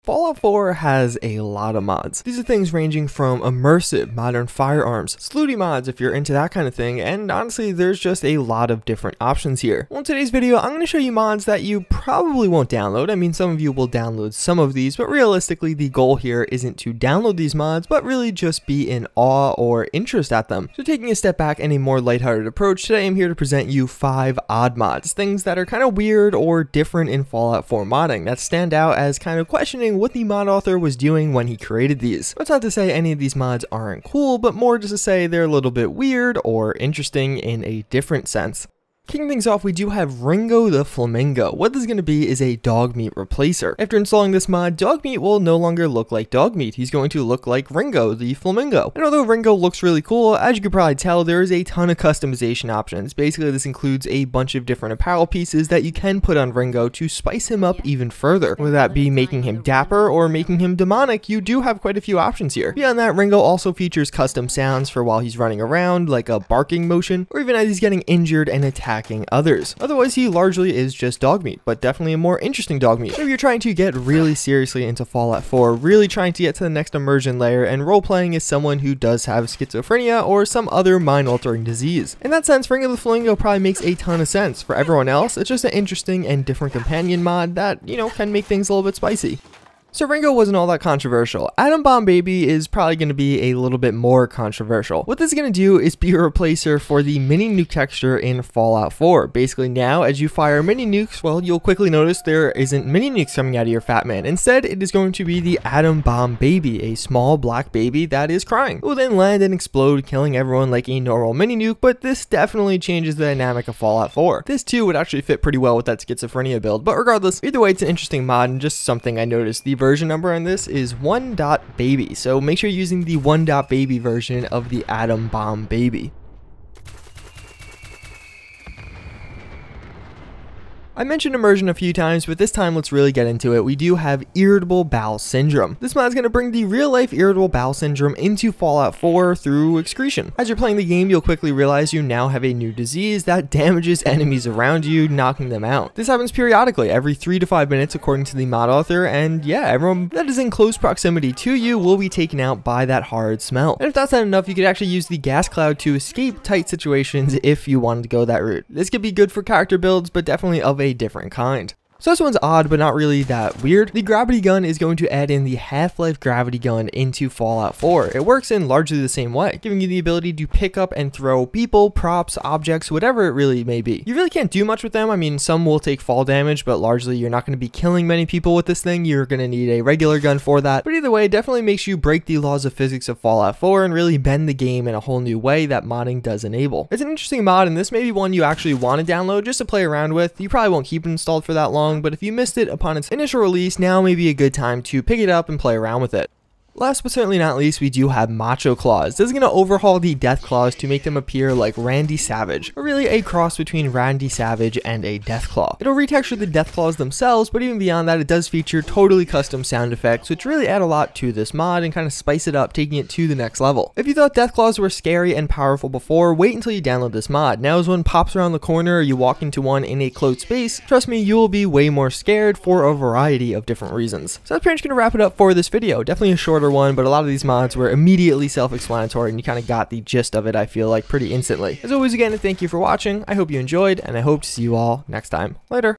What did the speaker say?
Fallout 4 has a lot of mods. These are things ranging from immersive, modern firearms, slooty mods if you're into that kind of thing, and honestly there's just a lot of different options here. Well, in today's video I'm going to show you mods that you probably won't download. I mean, some of you will download some of these, but realistically the goal here isn't to download these mods, but really just be in awe or interest at them. So taking a step back and a more lighthearted approach, today I'm here to present you 5 odd mods, things that are kind of weird or different in Fallout 4 modding that stand out as kind of questioning what the mod author was doing when he created these. That's not to say any of these mods aren't cool, but more just to say they're a little bit weird or interesting in a different sense. Kicking things off, we do have Ringo the Flamingo. What this is going to be is a dog meat replacer. After installing this mod, dog meat will no longer look like dog meat. He's going to look like Ringo the Flamingo. And although Ringo looks really cool, as you can probably tell, there is a ton of customization options. Basically, this includes a bunch of different apparel pieces that you can put on Ringo to spice him up even further. Whether that be making him dapper or making him demonic, you do have quite a few options here. Beyond that, Ringo also features custom sounds for while he's running around, like a barking motion, or even as he's getting injured and attacking others. Otherwise, he largely is just dog meat, but definitely a more interesting dog meat. So if you're trying to get really seriously into Fallout 4, really trying to get to the next immersion layer, and role-playing as someone who does have schizophrenia or some other mind-altering disease. In that sense, Ringo the Flamingo probably makes a ton of sense. For everyone else, it's just an interesting and different companion mod that, can make things a little bit spicy. So Ringo wasn't all that controversial. Atom Bomb Baby is probably going to be a little bit more controversial. What this is going to do is be a replacer for the mini nuke texture in Fallout 4. Basically now, as you fire mini nukes, well, you'll quickly notice there isn't mini nukes coming out of your fat man. Instead, it is going to be the Atom Bomb Baby, a small black baby that is crying. It will then land and explode, killing everyone like a normal mini nuke, but this definitely changes the dynamic of Fallout 4. This too would actually fit pretty well with that schizophrenia build, but regardless, either way, it's an interesting mod and just something I noticed. The version number on this is 1.baby, so make sure you're using the 1.baby version of the Atom Bomb Baby. I mentioned immersion a few times, but this time let's really get into it. We do have Irritable Bowel Syndrome. This mod is going to bring the real-life Irritable Bowel Syndrome into Fallout 4 through excretion. As you're playing the game, you'll quickly realize you now have a new disease that damages enemies around you, knocking them out. This happens periodically, every 3 to 5 minutes according to the mod author, and yeah, everyone that is in close proximity to you will be taken out by that horrid smell. And if that's not enough, you could actually use the gas cloud to escape tight situations if you wanted to go that route. This could be good for character builds, but definitely of a different kind. So this one's odd, but not really that weird. The Grabbity Gun is going to add in the Half-Life Gravity Gun into Fallout 4. It works in largely the same way, giving you the ability to pick up and throw people, props, objects, whatever it really may be. You really can't do much with them. I mean, some will take fall damage, but largely you're not going to be killing many people with this thing. You're going to need a regular gun for that. But either way, it definitely makes you break the laws of physics of Fallout 4 and really bend the game in a whole new way that modding does enable. It's an interesting mod, and this may be one you actually want to download just to play around with. You probably won't keep it installed for that long, but if you missed it upon its initial release, now may be a good time to pick it up and play around with it. Last but certainly not least, we do have Macho Claws. This is going to overhaul the Death Claws to make them appear like Randy Savage, or really a cross between Randy Savage and a Death Claw. It'll retexture the Death Claws themselves, but even beyond that, it does feature totally custom sound effects, which really add a lot to this mod and kind of spice it up, taking it to the next level. If you thought Death Claws were scary and powerful before, wait until you download this mod. Now as one pops around the corner or you walk into one in a closed space, trust me, you will be way more scared for a variety of different reasons. So that's pretty much going to wrap it up for this video. Definitely a shorter one, but a lot of these mods were immediately self-explanatory and you kind of got the gist of it, I feel like, pretty instantly. As always, again, thank you for watching. I hope you enjoyed, and I hope to see you all next time. Later.